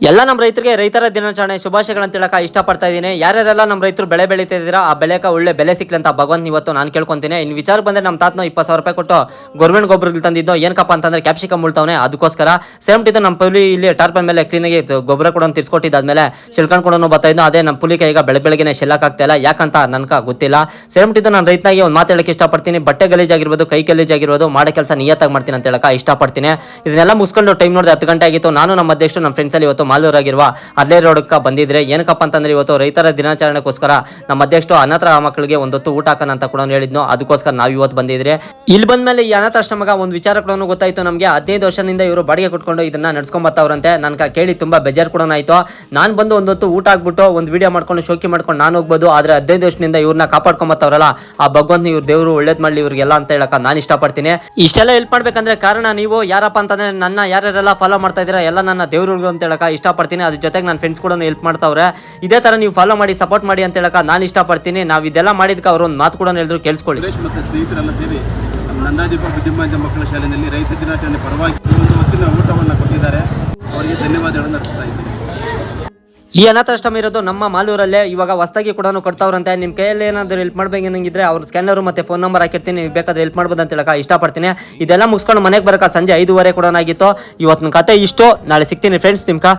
ಎಲ್ಲ ನಮ್ಮ ರೈತರಿಗೆ ರೈತರ ದಿನಾಚರಣೆ ಶುಭಾಶಯಗಳಂತ ಹೇಳಕ ಇಷ್ಟಪಡ್ತಾ ಇದ್ದೀನಿ. ಯಾರ್ಯಾರೆಲ್ಲ ನಮ್ಮ ರೈತರು ಬೆಳೆ ಬೆಳೀತಾ ಇದ್ದೀರಾ ಆ ಬೆಳೆಕ ಒಳ್ಳೆ ಬೆಲೆ ಸಿಕ್ಲಿ ಅಂತ ಭಗವಂತ ಇವತ್ತು ನಾನು ಕೇಳ್ಕೊಂತೀನಿ. ಇನ್ನು ವಿಚಾರ ಬಂದರೆ ನಮ್ಮ ತಾತನ 20,000 ರೂಪಾಯಿ ಕೊಟ್ಟು ಗೌರ್ಮೆಂಟ್ ಗೊಬ್ಬರ ತಂದಿದ್ದು ಏನಕ್ಕಪ್ಪ ಅಂತಂದ್ರೆ ಕ್ಯಾಪ್ಸಿಕಮ್ ಉಳ್ತಾವನೆ ಅದಕ್ಕೋಸ್ಕರ ಸೇಮ್ ಇದು ನಮ್ಮ ಪುಲಿ ಇಲ್ಲಿ ಟಾರ್ಪಲ್ ಮೇಲೆ ಕ್ಲೀನಾಗಿ ಗೊಬ್ಬರ ಕೂಡ ತಿರ್ಸ್ಕೊಟ್ಟಿದ್ದಾದ್ಮೇಲೆ ಶಿಲ್ಕೊಂಡು ಕೂಡ ಬರ್ತಾ ಇದ್ದು ಅದೇ ನಮ್ಮ ಪುಲಿಕ ಈಗ ಬೆಳಗ್ಗೆನೆ ಶೆಲ್ಲಕ್ ಆಗ್ತಾ ಇಲ್ಲ ಯಾಕಂತ ನನ್ಕ ಗೊತ್ತಿಲ್ಲ. ಸೇಮ್ ಇದು ನಾನು ರೈತನಾಗಿ ಒಂದು ಮಾತಾಡಕ್ಕೆ ಇಷ್ಟಪಡ್ತೀನಿ. ಬಟ್ಟೆ ಗಲೀಜಾಗಿರ್ಬೋದು ಕೈ ಗಲೀಜಾಗಿರ್ಬೋದು ಮಾಡೋ ಕೆಲಸ ನಿಯತ್ತಾಗಿ ಮಾಡ್ತೀನಿ ಅಂತ ಹೇಳಕ ಇಷ್ಟಪಡ್ತೀನಿ. ಇದನ್ನೆಲ್ಲ ಮುಗಿಸ್ಕೊಂಡು ಟೈಮ್ ನೋಡಿದೆ 10 ಗಂಟೆ ಆಗಿತ್ತು. ನಾನು ನಮ್ಮ ಅಧ್ಯಕ್ಷರು ನಮ್ಮ ಫ್ರೆಂಡ್ಸ್ ಅಲ್ಲಿ ಇವತ್ತು ಮಾಲೂರಾಗಿರುವ ಅಲ್ಲೇ ರೋಡ್ಗೆ ಬಂದಿದ್ರೆ ಏನಕ್ಕಪ್ಪ ಅಂತಂದ್ರೆ ಇವತ್ತು ರೈತರ ದಿನಾಚರಣೆಗೋಸ್ಕರ ನಮ್ಮ ಅಧ್ಯಕ್ಷರು ಅನಾಥ ಮಕ್ಕಳಿಗೆ ಒಂದೊತ್ತು ಊಟ ಹಾಕೋಣ ಅಂತ ಕೂಡ ಹೇಳಿದ್ನು. ಅದಕ್ಕೋಸ್ಕರ ನಾವು ಇವತ್ತು ಬಂದಿದ್ರೆ ಇಲ್ಲಿ ಬಂದ್ಮೇಲೆ ಈ ಅನಾಥಾಶ್ರಮಗ ಒಂದು ವಿಚಾರ ಕೂಡ ಗೊತ್ತಾಯ್ತು ನಮಗೆ. 15 ವರ್ಷದಿಂದ ಇವರು ಬಾಡಿಗೆ ಕೊಟ್ಕೊಂಡು ಇದನ್ನ ನಡ್ಸ್ಕೊಂಡ್ ಬರ್ತಾವ್ರಂತೆ. ನನ್ಗೆ ಕೇಳಿ ತುಂಬಾ ಬೇಜಾರು ಕೂಡ ಆಯ್ತು. ನಾನು ಬಂದು ಒಂದೊತ್ತು ಊಟ ಹಾಕ್ಬಿಟ್ಟು ಒಂದು ವಿಡಿಯೋ ಮಾಡ್ಕೊಂಡು ಶೋಕಿ ಮಾಡ್ಕೊಂಡು ನಾನು ಹೋಗ್ಬೋದು. ಆದ್ರೆ 15 ವರ್ಷದಿಂದ ಇವ್ರನ್ನ ಕಾಪಾಡ್ಕೊಂಡ್ ಬರ್ತಾವ್ರಲ್ಲ ಆ ಭಗವಂತ ಇವ್ರ ದೇವರು ಒಳ್ಳೇದ್ ಮಾಡ್ಲಿ ಇವ್ರಿಗೆಲ್ಲ ಅಂತ ಹೇಳಕ ನಾನು ಇಷ್ಟಪಡ್ತೀನಿ. ಇಷ್ಟೆಲ್ಲ ಹೆಲ್ಪ್ ಮಾಡ್ಬೇಕಂದ್ರೆ ಕಾರಣ ನೀವು ಯಾರಪ್ಪ ಅಂತಂದ್ರೆ ನನ್ನ ಯಾರ್ಯಾರೆಲ್ಲ ಫಾಲೋ ಮಾಡ್ತಾ ಇದ್ದೀರಾ ಎಲ್ಲ ನನ್ನ ದೇವ್ರಿಗೆ ಅಂತ ಹೇಳಕ ಇಷ್ಟಪಡ್ತೀನಿ. ಅದ್ರ ಜೊತೆಗೆ ನನ್ನ ಫ್ರೆಂಡ್ಸ್ ಕೂಡ ಹೆಲ್ಪ್ ಮಾಡ್ತಾವ್ರೆ. ಇದೇ ತರ ನೀವು ಫಾಲೋ ಮಾಡಿ ಸಪೋರ್ಟ್ ಮಾಡಿ ಅಂತ ಹೇಳಕ ನಾನು ಇಷ್ಟಪಡ್ತೀನಿ. ನಾವು ಇದೆಲ್ಲ ಮಾಡಿದ್ಕೆ ಅವರು ಒಂದು ಮಾತು ಕೂಡ ಹೇಳಿದ್ರು ಕೇಳಿಸ್ಕೊಳ್ಳಿ. ಮತ್ತು ಸ್ನೇಹಿತರೆಲ್ಲ ಸೇರಿ ನಂದಾದೀಪ ಬುದ್ಧಿಮಾಂಜ ಮಕ್ಕಳ ಶಾಲೆಯಲ್ಲಿ ರೈತ ದಿನಾಚರಣೆ ಪರವಾಗಿ ಒಂದು ಹೊತ್ತಿನ ಊಟವನ್ನು ಕೊಟ್ಟಿದ್ದಾರೆ. ಅವರಿಗೆ ಧನ್ಯವಾದಗಳನ್ನು ಅರ್ಪಿಸ್ತಾ ಇದ್ದೀನಿ. ಈ ಅನಾಥಾಶ್ರಮ ಇರೋದು ನಮ್ಮ ಮಾಲೂರಲ್ಲೇ. ಇವಾಗ ಹೊಸದಾಗಿ ಕೂಡ ಕೊಡ್ತಾವ್ರಂತೆ. ನಿಮ್ಮ ಕೈಯಲ್ಲಿ ಏನಾದರೂ ಹೆಲ್ಪ್ ಮಾಡ್ಬೇಕೇನಂಗಿದ್ರೆ ಅವ್ರ ಸ್ಕ್ಯಾನರ್ ಮತ್ತೆ ಫೋನ್ ನಂಬರ್ ಹಾಕಿರ್ತೀನಿ, ನೀವು ಬೇಕಾದ್ರೆ ಹೆಲ್ಪ್ ಮಾಡ್ಬೋದು ಅಂತ ಹೇಳಕ ಇಷ್ಟಪಡ್ತೀನಿ. ಇದೆಲ್ಲ ಮುಗಿಸ್ಕೊಂಡು ಮನೆಗೆ ಬರಕ ಸಂಜೆ 5:30 ಕೂಡ ಆಗಿತ್ತು. ಇವತ್ತಿನ ಕತೆ ಇಷ್ಟು. ನಾಳೆ ಸಿಗ್ತೀನಿ ಫ್ರೆಂಡ್ಸ್ ನಿಮ್ಕ.